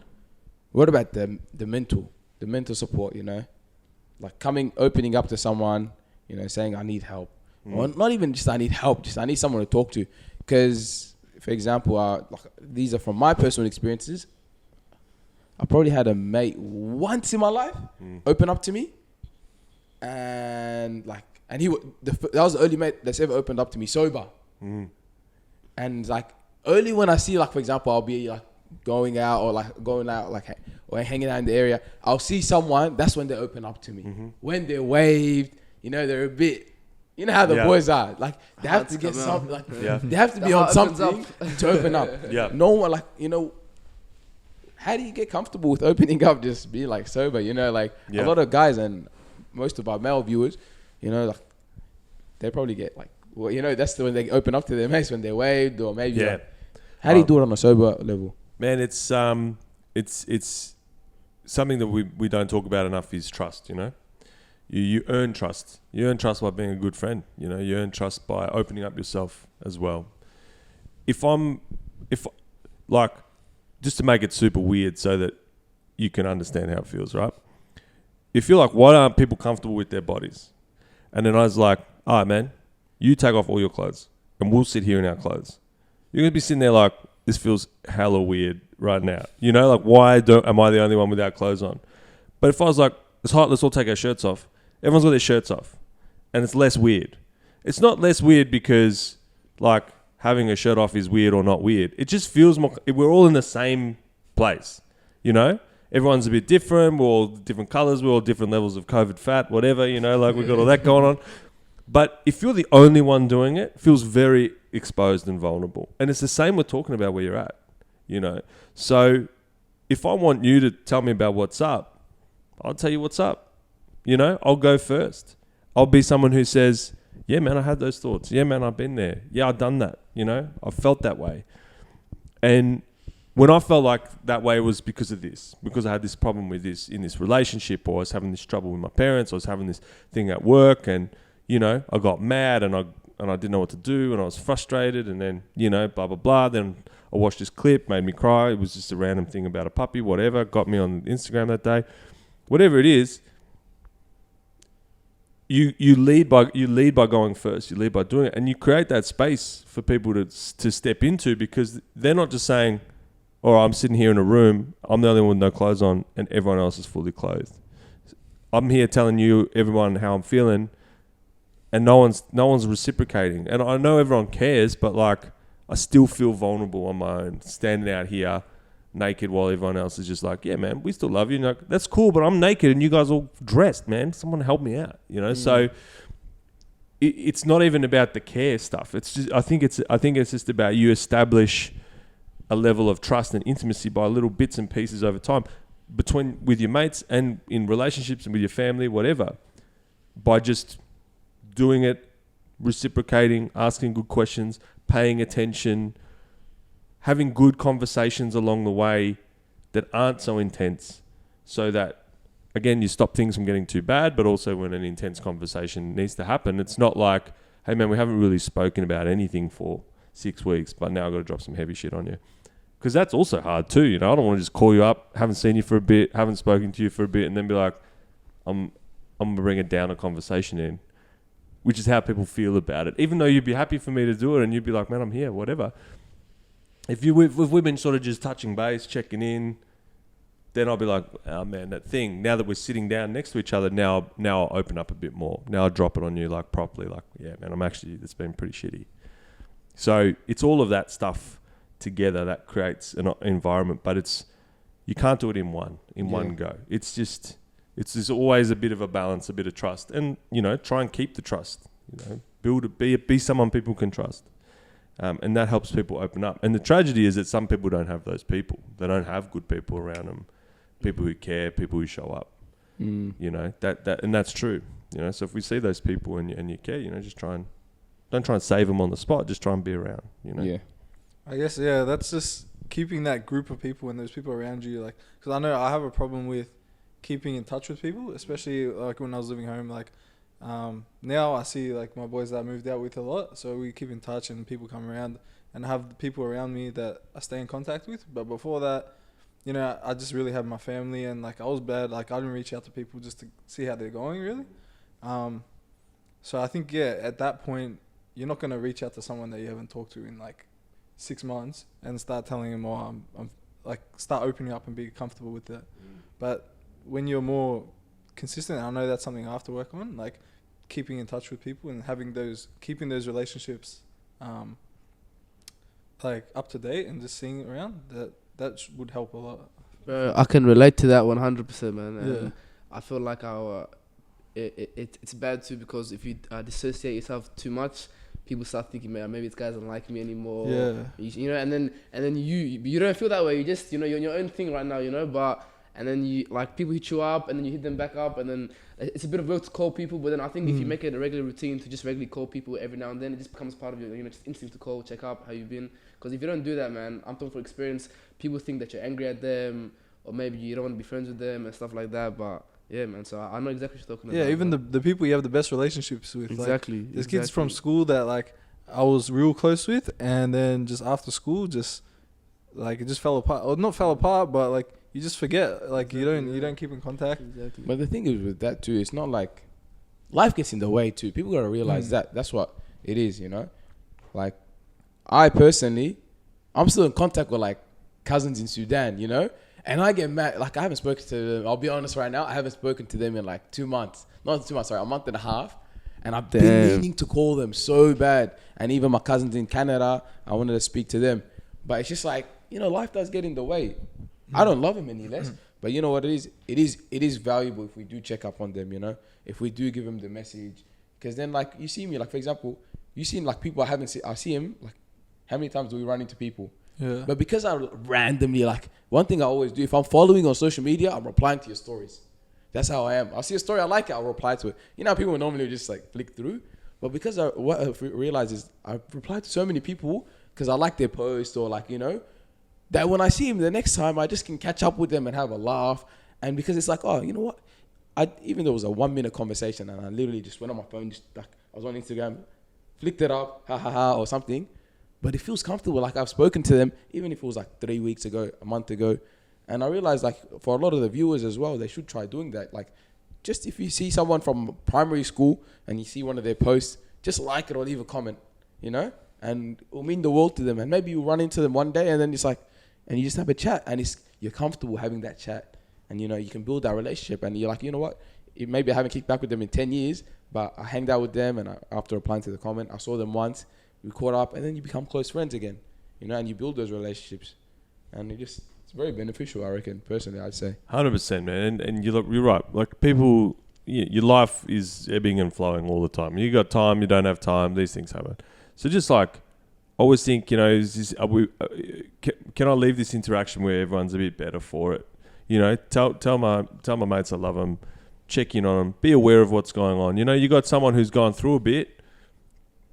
What about the mental support? Like opening up to someone, saying I need help, or not even just I need help, just I need someone to talk to. Because, for example, these are from my personal experiences. I probably had a mate once in my life open up to me, and that was the only mate that's ever opened up to me sober. And only when I see, for example, I'll be going out or hanging out in the area, I'll see someone, that's when they open up to me. When they're waved, they're a bit, how the boys are, they have to get something, they have to be on something to open up. No one, how do you get comfortable with opening up, just be sober, a lot of guys and most of our male viewers, they probably get that's when they open up to their mates, when they're waved, or maybe how do you do it on a sober level? Man, it's something that we don't talk about enough is trust. You earn trust. You earn trust by being a good friend. You earn trust by opening up yourself as well. If just to make it super weird so that you can understand how it feels, right? If you're like, why aren't people comfortable with their bodies? And then I was like, all right, man, you take off all your clothes and we'll sit here in our clothes. You're going to be sitting there like, this feels hella weird right now. Why am I the only one without clothes on? But if I was like, it's hot, let's all take our shirts off. Everyone's got their shirts off. And it's less weird. It's not less weird because having a shirt off is weird or not weird. It just feels more, we're all in the same place. Everyone's a bit different. We're all different colors. We're all different levels of COVID fat, whatever, we've got all that going on. But if you're the only one doing it, it feels very exposed and vulnerable. And it's the same with talking about where you're at, So if I want you to tell me about what's up, I'll tell you what's up. I'll go first. I'll be someone who says, yeah, man, I had those thoughts. Yeah, man, I've been there. Yeah, I've done that. I've felt that way. And when I felt like that way, it was because of this, because I had this problem with this in this relationship, or I was having this trouble with my parents, or I was having this thing at work, and I got mad and I didn't know what to do, and I was frustrated, and then, blah, blah, blah. Then I watched this clip, made me cry. It was just a random thing about a puppy, whatever, got me on Instagram that day. Whatever it is, you lead by going first. You lead by doing it, and you create that space for people to step into, because they're not just saying, "Oh, I'm sitting here in a room. I'm the only one with no clothes on, and everyone else is fully clothed." I'm here telling everyone how I'm feeling, and no one's reciprocating. And I know everyone cares, but I still feel vulnerable on my own, standing out here naked while everyone else is just like, yeah, man, we still love you. That's cool, but I'm naked and you guys all dressed, man. Someone help me out, So it's not even about the care stuff. It's just I think it's just about you establish a level of trust and intimacy by little bits and pieces over time with your mates and in relationships and with your family, whatever, by just doing it, reciprocating, asking good questions, paying attention, having good conversations along the way that aren't so intense, so that, again, you stop things from getting too bad, but also when an intense conversation needs to happen, it's not like, hey, man, we haven't really spoken about anything for 6 weeks, but now I've got to drop some heavy shit on you. Because that's also hard too, I don't want to just call you up, haven't seen you for a bit, haven't spoken to you for a bit, and then be like, I'm going to bring a downer conversation in, which is how people feel about it. Even though you'd be happy for me to do it, and you'd be like, man, I'm here, whatever. If we've been sort of just touching base, checking in, then I'll be like, oh man, that thing, now that we're sitting down next to each other, now I'll open up a bit more. Now I'll drop it on you properly, yeah, man, it's been pretty shitty. So it's all of that stuff together that creates an environment, but you can't do it in one go. It's just always a bit of a balance, a bit of trust, and try and keep the trust. Be someone people can trust, and that helps people open up. And the tragedy is that some people don't have those people. They don't have good people around them, people who care, people who show up. That and that's true. So if we see those people and you care, just don't try and save them on the spot. Just try and be around. Yeah. I guess that's just keeping that group of people and those people around you, like, because I know I have a problem with keeping in touch with people, especially like when I was living home. Like, now I see like my boys that I moved out with a lot, so we keep in touch and people come around and I have the people around me that I stay in contact with. But before that, you know, I just really had my family, and like I was bad. Like I didn't reach out to people just to see how they're going, really. So I think, yeah, at that point, you're not gonna reach out to someone that you haven't talked to in like 6 months and start telling them, "Oh, I'm like start opening up and be comfortable with that." But when you're more consistent, I know that's something I have to work on, like keeping in touch with people and keeping those relationships, like up to date and just seeing it around. That would help a lot. Bro, I can relate to that 100%, man. And Yeah. I feel like it's bad too, because if you dissociate yourself too much, people start thinking, man, maybe this guy doesn't like me anymore. Yeah. You know, and then you don't feel that way. You just, you know, you're in your own thing right now, you know. But and then you like people hit you up, and then you hit them back up, and then it's a bit of work to call people. But then I think if you make it a regular routine to just regularly call people every now and then, it just becomes part of your, you know, just instinct to call, check up how you've been. Because if you don't do that, man, I'm talking from experience. People think that you're angry at them, or maybe you don't want to be friends with them and stuff like that. But yeah, man. So I know exactly what you're talking about. Yeah, even the people you have the best relationships with. Exactly. Like, there's kids from school that like I was real close with, and then just after school, just like it just fell apart. Or not fell apart, but like you just forget. Like you don't keep in contact. Exactly. But the thing is with that too, it's not like life gets in the way too. People gotta realize that. That's what it is, you know. Like I personally, I'm still in contact with like cousins in Sudan, you know, and I get mad. Like I haven't spoken to them. I'll be honest right now, I haven't spoken to them in like 2 months. Not 2 months, sorry, a month and a half. And I've been meaning to call them so bad. And even my cousins in Canada, I wanted to speak to them. But it's just like, you know, life does get in the way. I don't love them any less. But you know what it is? It is valuable if we do check up on them, you know? If we do give them the message. Because then, like, you see me, like, for example, you see, like, people I haven't seen. I see him, like, how many times do we run into people? Yeah. But because I randomly, like, one thing I always do, if I'm following on social media, I'm replying to your stories. That's how I am. I'll see a story I like it, I'll reply to it. You know how people normally just like flick through? But because what I've realized is I've replied to so many people because I like their post, or like, you know, that when I see them the next time, I just can catch up with them and have a laugh. And because it's like, oh, you know what? Even though it was a 1 minute conversation and I literally just went on my phone, just like I was on Instagram, flicked it up, ha ha ha, or something. But it feels comfortable. Like I've spoken to them, even if it was like 3 weeks ago, a month ago. And I realized, like, for a lot of the viewers as well, they should try doing that. Like, just if you see someone from primary school and you see one of their posts, just like it or leave a comment, you know? And it will mean the world to them. And maybe you run into them one day and then it's like, and you just have a chat and you're comfortable having that chat. And, you know, you can build that relationship. And you're like, you know what? Maybe I haven't kicked back with them in 10 years, but I hanged out with them. And after replying to the comment, I saw them once, we caught up, and then you become close friends again, you know, and you build those relationships. And it's very beneficial, I reckon, personally, I'd say. 100%, man. And you're right. Like, people, your life is ebbing and flowing all the time. You got time, you don't have time, these things happen. So just like, always think, you know, can I leave this interaction where everyone's a bit better for it? You know, tell my mates I love them, check in on them, be aware of what's going on. You know, you got someone who's gone through a bit.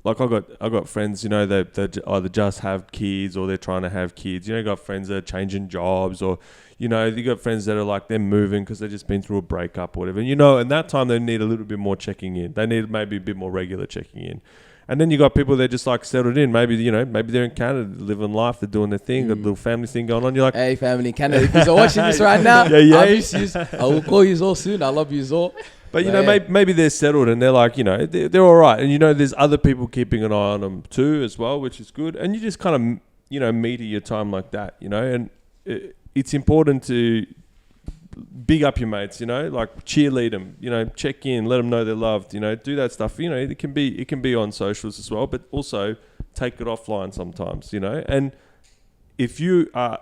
Like I got friends, you know, that either just have kids or they're trying to have kids. You know, you got friends that are changing jobs, or, you know, you got friends that are like they're moving because they've just been through a breakup or whatever. And, you know, and that time they need a little bit more checking in. They need maybe a bit more regular checking in. And then you got people that just like settled in. Maybe, you know, maybe they're in Canada, living life, they're doing their thing, got a little family thing going on. You're like, hey, family in Canada, if you're watching this right now, yeah. I miss you. I will call you all soon. I love you all. But, you know, maybe they're settled and they're like, you know, they're all right. And, you know, there's other people keeping an eye on them too as well, which is good. And you just kind of, you know, meter your time like that, you know. And it's important to big up your mates, you know, like cheerlead them, you know, check in, let them know they're loved, you know, do that stuff. You know, it can be on socials as well, but also take it offline sometimes, you know. And if you are,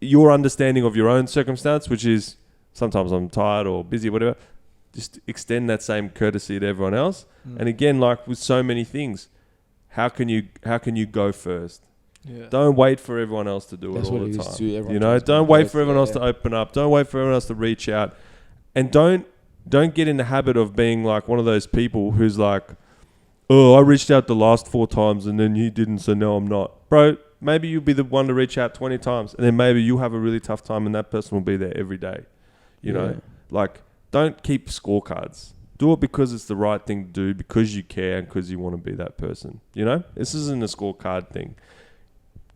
your understanding of your own circumstance, which is sometimes I'm tired or busy or whatever, just extend that same courtesy to everyone else. And again, like with so many things, how can you go first? Yeah. Don't wait for everyone else to do it all the time. You know, don't wait for everyone else to open up. Don't wait for everyone else to reach out, and don't get in the habit of being like one of those people who's like, oh, I reached out the last 4 times and then you didn't, so now I'm not. Bro, maybe you'll be the one to reach out 20 times, and then maybe you have a really tough time, and that person will be there every day. You know, like, don't keep scorecards. Do it because it's the right thing to do, because you care and because you want to be that person. You know, this isn't a scorecard thing.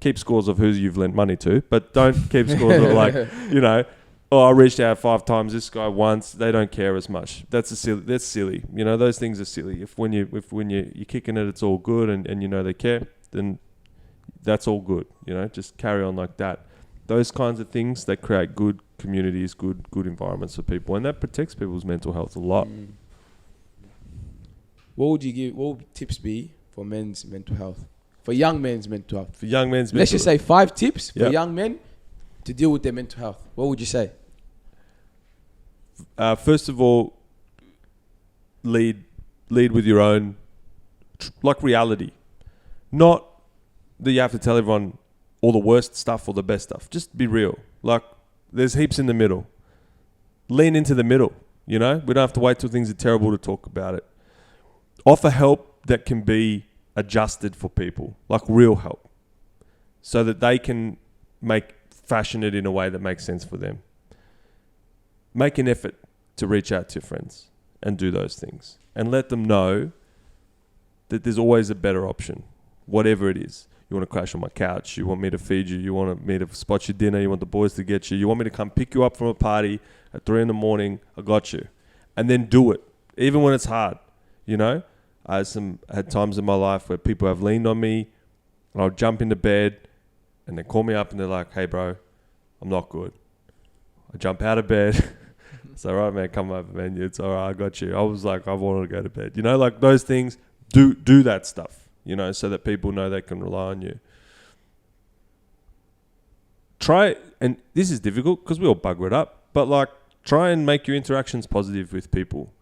Keep scores of who you've lent money to, but don't keep scores of like, you know, oh, I reached out 5 times, this guy once. They don't care as much. That's silly. You know, those things are silly. If when you're kicking it, it's all good, and you know they care, then that's all good. You know, just carry on like that. Those kinds of things, they create good communities, good environments for people, and that protects people's mental health a lot. What would tips be for men's mental health? For young men's mental health? For young men's mental Let's just say 5 tips for Yep. young men to deal with their mental health. What would you say? First of all, lead with your own, like, reality. Not that you have to tell everyone all the worst stuff or the best stuff. Just be real. Like, there's heaps in the middle. Lean into the middle, you know? We don't have to wait till things are terrible to talk about it. Offer help that can be adjusted for people, like real help, so that they can fashion it in a way that makes sense for them. Make an effort to reach out to your friends and do those things, and let them know that there's always a better option, whatever it is. You want to crash on my couch, you want me to feed you, you want me to spot your dinner, you want the boys to get you, you want me to come pick you up from a party at 3 a.m, I got you. And then do it, even when it's hard, you know? I had times in my life where people have leaned on me, and I'll jump into bed, and they call me up and they're like, hey bro, I'm not good. I jump out of bed. It's all right, man, come over, man. It's all right, I got you. I was like, I wanted to go to bed. You know, like those things, do that stuff, you know, so that people know they can rely on you. Try, and this is difficult because we all bugger it up, but like, try and make your interactions positive with people.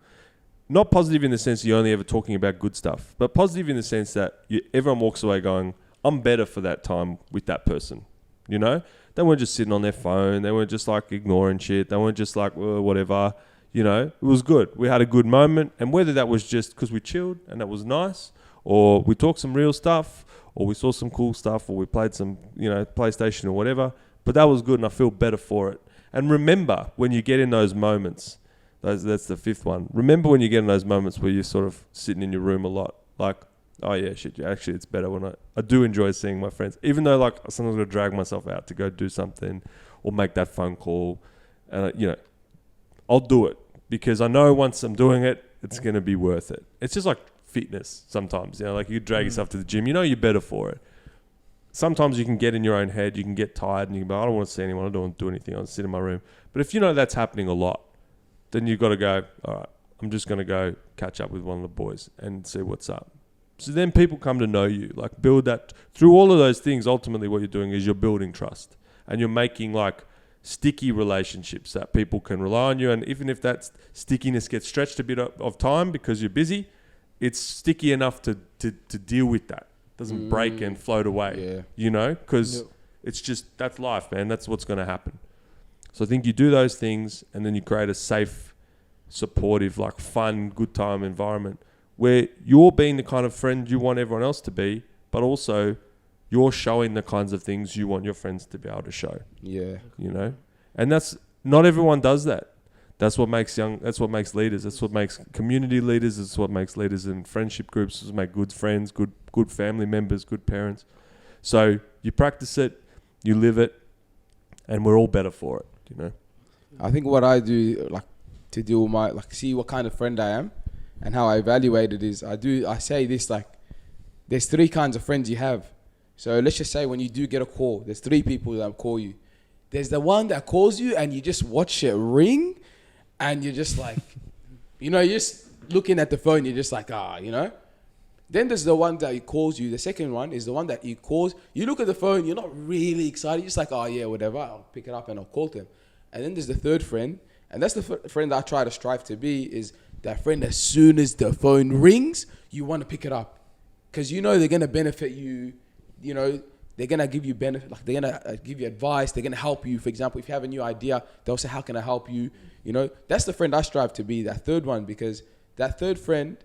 Not positive in the sense that you're only ever talking about good stuff, but positive in the sense that everyone walks away going, I'm better for that time with that person, you know? They weren't just sitting on their phone. They weren't just like ignoring shit. They weren't just like, whatever, you know? It was good. We had a good moment. And whether that was just because we chilled and that was nice, or we talked some real stuff, or we saw some cool stuff, or we played some, you know, PlayStation or whatever, but that was good and I feel better for it. And remember when you get in those moments, that's the 5th one. Remember when you get in those moments where you're sort of sitting in your room a lot, like, oh yeah, shit, actually it's better when I do enjoy seeing my friends, even though like sometimes I drag myself out to go do something or make that phone call, and you know, I'll do it because I know once I'm doing it, it's going to be worth it. It's just like fitness sometimes, you know, like you drag yourself to the gym, you know you're better for it. Sometimes you can get in your own head, you can get tired and you can be, I don't want to see anyone, I don't want to do anything, I'll sit in my room. But if you know that's happening a lot, then you've got to go, all right, I'm just going to go catch up with one of the boys and see what's up. So then people come to know you, like build that. Through all of those things, ultimately what you're doing is you're building trust. And you're making like sticky relationships that people can rely on you. And even if that stickiness gets stretched a bit of time because you're busy, it's sticky enough to deal with that. It doesn't break and float away, you know, because it's just, that's life, man. That's what's going to happen. So I think you do those things and then you create a safe, supportive, like fun, good time environment where you're being the kind of friend you want everyone else to be, but also you're showing the kinds of things you want your friends to be able to show. Yeah. You know? And that's, not everyone does that. That's what makes that's what makes leaders. That's what makes community leaders. That's what makes leaders in friendship groups. That's what makes good friends, good family members, good parents. So you practice it, you live it, and we're all better for it, you know? I think what I do, like, to deal with my, like, see what kind of friend I am and how I evaluate it is, I say this, like, there's 3 kinds of friends you have. So let's just say when you do get a call, there's 3 people that call you. There's the one that calls you and you just watch it ring and you're just like, you know, you're just looking at the phone, you're just like, you know? Then there's the one that he calls you. The second one is the one that he calls. You look at the phone, you're not really excited. You're just like, oh yeah, whatever. I'll pick it up and I'll call them. And then there's the third friend. And that's the friend that I try to strive to be, is that friend as soon as the phone rings, you want to pick it up. Because you know they're going to benefit you. You know, they're going to give you benefit. Like they're going to give you advice. They're going to help you. For example, if you have a new idea, they'll say, how can I help you? You know, that's the friend I strive to be, that third one. Because that third friend,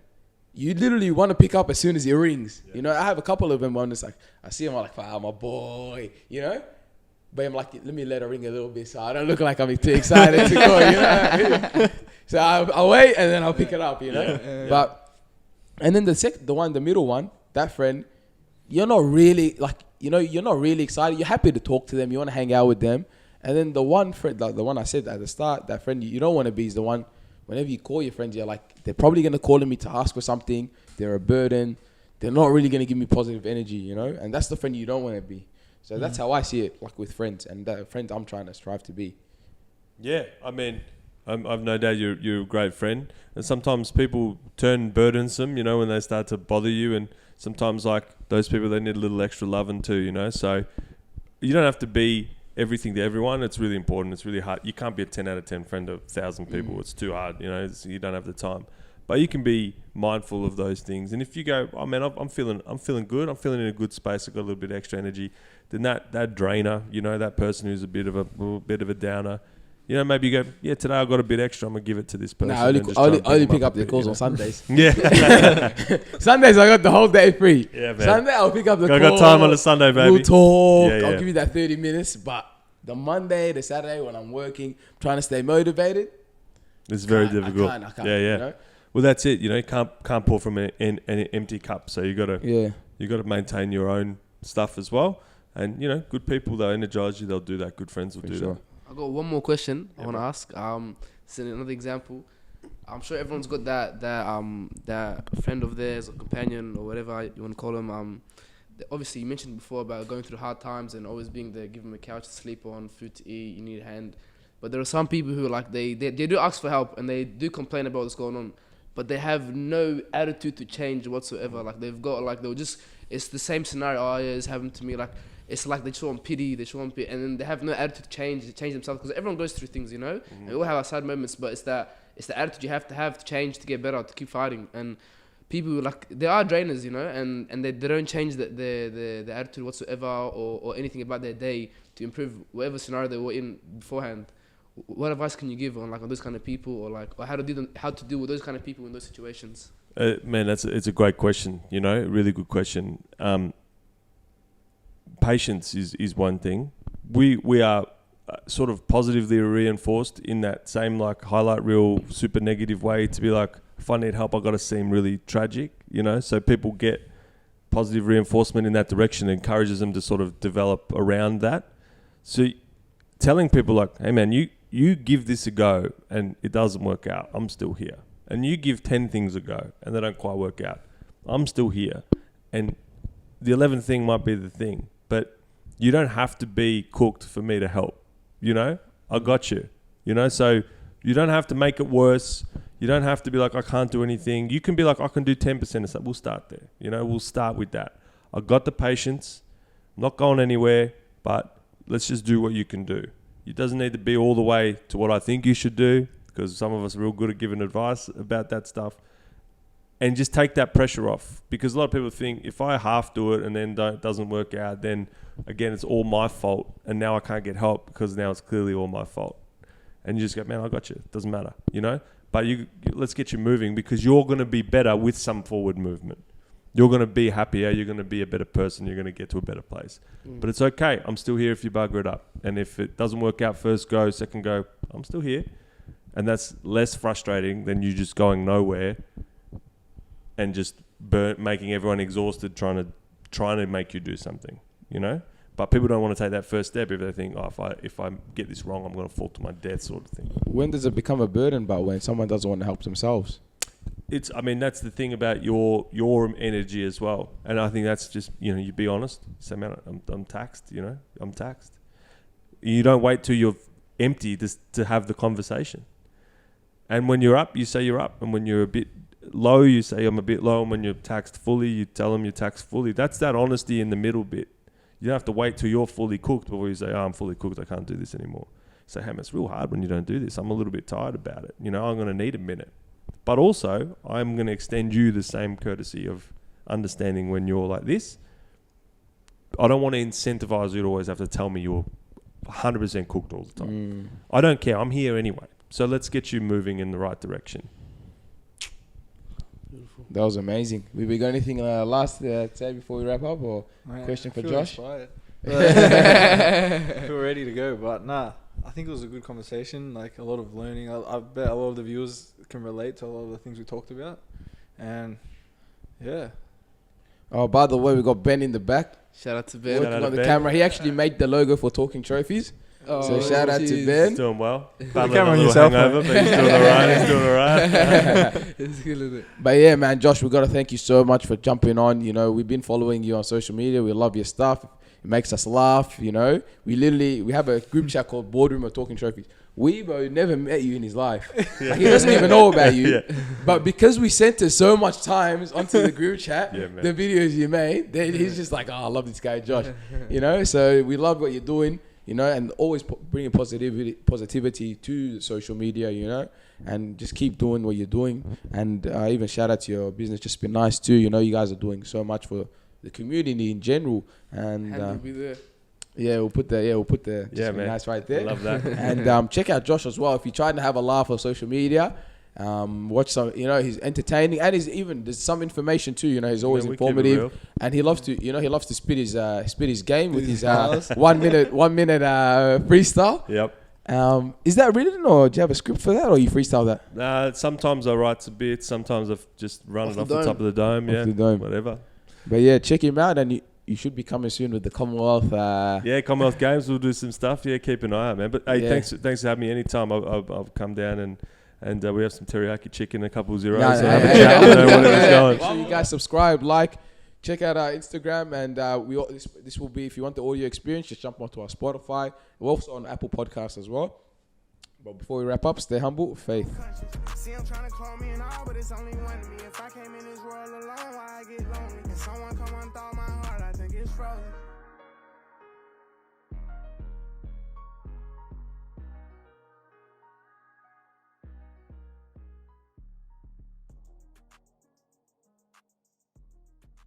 you literally want to pick up as soon as it rings. You know, I have a couple of them when it's like, I see them, I'm like, wow, my boy, you know? But I'm like, let me let it ring a little bit so I don't look like I'm too excited to go, you know? So I'll wait and then I'll pick it up, you know? But, and then the middle one, that friend, you're not really, like, you know, you're not really excited. You're happy to talk to them. You want to hang out with them. And then the one friend, like the one I said at the start, that friend you don't want to be is the one, whenever you call your friends, you're like, they're probably going to call me to ask for something. They're a burden. They're not really going to give me positive energy, you know? And that's the friend you don't want to be. So that's how I see it, like with friends. And the friends I'm trying to strive to be. Yeah, I mean, I've no doubt you're a great friend. And sometimes people turn burdensome, you know, when they start to bother you. And sometimes, like, those people, they need a little extra loving too, you know? So you don't have to be everything to everyone. It's really important. It's really hard. You can't be a 10 out of 10 friend to 1,000 people. It's too hard, you know? You don't have the time. But you can be mindful of those things. And if you go, oh man, I'm feeling good. I'm feeling in a good space. I've got a little bit of extra energy. Then that drainer, you know, that person who's a bit of a downer, you know, maybe you go, yeah, today I've got a bit extra. I'm going to give it to this person. No, I only pick up the calls on Sundays. Yeah. Sundays, I got the whole day free. Yeah, man. Sunday, I'll pick up the call. I got time on a Sunday, baby. We'll talk. Yeah, yeah. I'll give you that 30 minutes. But the Monday, the Saturday, when I'm working, trying to stay motivated. It's very difficult. I can't. Yeah. You know? Well, that's it. You know, you can't pour from an empty cup. So you got to maintain your own stuff as well. And, you know, good people, they'll energize you. They'll do that. Good friends will do that. I got one more question I want to ask. This is another example. I'm sure everyone's got that friend of theirs or companion or whatever you want to call them. Obviously, you mentioned before about going through hard times and always being there, give them a couch to sleep on, food to eat, you need a hand. But there are some people who like they do ask for help and they do complain about what's going on, but they have no attitude to change whatsoever. Like they've got like it's the same scenario. Oh yeah, it's happened to me. Like it's like they show on pity, and then they have no attitude to change themselves because everyone goes through things, you know. And we all have our sad moments, but it's the attitude you have to change to get better, to keep fighting. And people like they are drainers, you know, and they don't change the attitude whatsoever or anything about their day to improve whatever scenario they were in beforehand. What advice can you give on those kind of people or how to deal with those kind of people in those situations? Man, it's a great question. You know, really good question. Patience is one thing. We are sort of positively reinforced in that same like highlight reel super negative way to be like, if I need help, I got to seem really tragic, you know. So people get positive reinforcement in that direction, encourages them to sort of develop around that. So telling people like, hey man, you give this a go and it doesn't work out, I'm still here. And you give 10 things a go and they don't quite work out, I'm still here. And the 11th thing might be the thing, but you don't have to be cooked for me to help, you know? I got you, you know? So you don't have to make it worse. You don't have to be like, I can't do anything. You can be like, I can do 10% of stuff. We'll start there, you know? We'll start with that. I got the patience, I'm not going anywhere, but let's just do what you can do. It doesn't need to be all the way to what I think you should do, because some of us are real good at giving advice about that stuff. And just take that pressure off, because a lot of people think if I half do it and then doesn't work out, then again, it's all my fault. And now I can't get help because now it's clearly all my fault. And you just go, man, I got you. It doesn't matter, you know, but let's get you moving, because you're going to be better with some forward movement. You're going to be happier. You're going to be a better person. You're going to get to a better place. But it's okay. I'm still here if you bugger it up. And if it doesn't work out first go, second go, I'm still here. And that's less frustrating than you just going nowhere and just making everyone exhausted trying to make you do something, you know? But people don't want to take that first step if they think, oh, if I get this wrong, I'm going to fall to my death, sort of thing. When does it become a burden? But when someone doesn't want to help themselves? That's the thing about your energy as well. And I think that's just, you know, you be honest. Say, man, I'm taxed, you know, I'm taxed. You don't wait till you're empty to have the conversation. And when you're up, you say you're up. And when you're a bit low, you say I'm a bit low. And when you're taxed fully, you tell them you're taxed fully. That's that honesty in the middle bit. You don't have to wait till you're fully cooked before you say, oh, I'm fully cooked, I can't do this anymore. Say, hey, man, it's real hard when you don't do this. I'm a little bit tired about it. You know, I'm going to need a minute. But also, I'm going to extend you the same courtesy of understanding when you're like this. I don't want to incentivize you to always have to tell me you're 100% cooked all the time. I don't care. I'm here anyway. So let's get you moving in the right direction. That was amazing. We got anything last to say before we wrap up, or question for I feel Josh? inspired. I feel ready to go, but nah. I think it was a good conversation. Like a lot of learning. I bet a lot of the viewers can relate to a lot of the things we talked about, and yeah. Oh, by the way, we got Ben in the back. Shout out to Ben. Working on the camera. He actually made the logo for Talking Trophies. So shout out to Ben. He's doing well. Camera on yourself, hangover, but he's doing alright. He's doing alright. It's killing it. But yeah, man, Josh, we got to thank you so much for jumping on. You know, we've been following you on social media. We love your stuff. It makes us laugh, you know. We have a group chat called Boardroom of Talking Trophies. Weebo never met you in his life. Like, he doesn't even know about you. Yeah. But because we sent it so much times onto the group chat, Yeah, man. the videos you made, then he's just like, oh, I love this guy, Josh. You know, so we love what you're doing, you know, and always bringing positivity to social media, you know, and just keep doing what you're doing. And even shout out to your business. Just be nice too. You know, you guys are doing so much for the community in general. And We'll be there. we'll put the Yeah, be man. nice right there. I love that. And check out Josh as well. If you're trying to have a laugh on social media, watch some. You know, he's entertaining, and there's some information too. You know, he's always Yeah, we keep it informative, real. and he loves to spit his game with his 1 minute freestyle. Yep. Is that written, or do you have a script for that, or you freestyle that? Sometimes I write a bit. Sometimes I just run it off the top of the dome. Off Yeah, the dome. whatever. But yeah, check him out, and you should be coming soon with the Commonwealth. Yeah, Commonwealth Games. We'll do some stuff. Yeah, keep an eye out, man. But hey, Yeah. thanks for having me. Anytime I'll come down and we have some teriyaki chicken, a couple of zeros. Nah, so nah, have a nah, chat. nah, Know whatever's Make going. sure you guys subscribe, like, check out our Instagram, and this will be, if you want the audio experience, just jump onto our Spotify. We're also on Apple Podcasts as well. But before we wrap up, stay humble, faith. See, I'm trying to call me and all, but it's only one of me. If I came in this world alone, why I get lonely? Can someone come unthaw my heart? I think it's frozen.